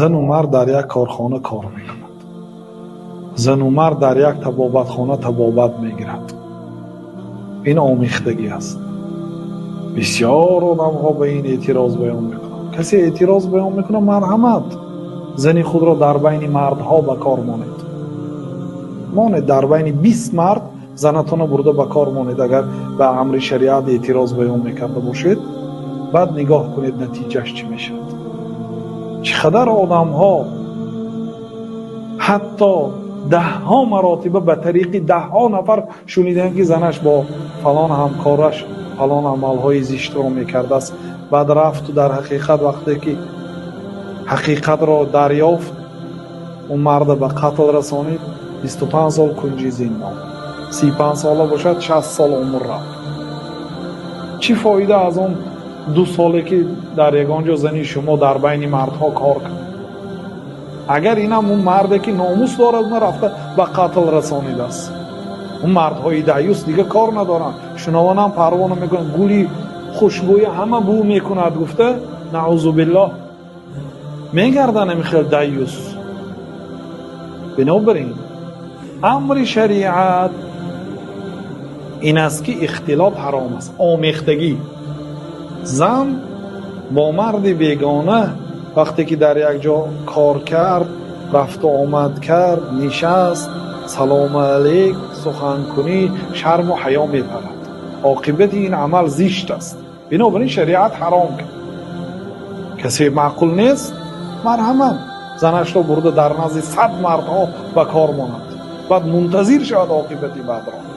زن و مرد در یک کارخانه کار میکنند. زن و مرد در یک طبابتخانه طبابت میگیرند. این آمیختگی است. بسیار آدم ها به این اعتراض بیان میکنند. کسی اعتراض بیان میکنه مرحمت، زنی خود را در بین مردها به کار مانید. در بین 20 مرد زنتون برده به کار مانید. اگر به امر شریعت اعتراض بیان میکرده باشید، بعد نگاه کنید نتیجهش چی میشد. چقدر آدم ها حتی 10 مراتبه به طریق 10 نفر شنیدن که زنش با فلان همکارش فلان عملهای زشت را میکرده است. بعد رفت و در حقیقت وقتی که حقیقت را دریافت، اون مرد به قتل رسانید. 25 سال کنجی زندان، 35 ساله باشد 60 سال عمر رفت. چی فایده از اون 2 سالی که در یگانجا زنی شما در بین مردها کار کرد؟ اگر این هم اون مرده که ناموس دارد رفته به قتل رسانیده است. اون مردهای دیوس دیگه کار ندارن. شنوان هم پروانه میکنن، گولی خوشبوی همه بو میکند گفته نعوذ بالله میگردن میخیل دیوس. بنابراین امر شریعت این است که اختلاط حرام است. آمیختگی، زن با مرد بیگانه وقتی که در یک جا کار کرد، رفت و آمد کرد، نشست، سلام علیک، سخن کنی، شرم و حیا میبرد. عاقبت این عمل زشت است. بنابراین شریعت حرام کرد. کسی معقول نیست مرحمت، زنش رو برده در نزد 100 مردها به کار ماند، بعد منتظر شد عاقبت بعد را.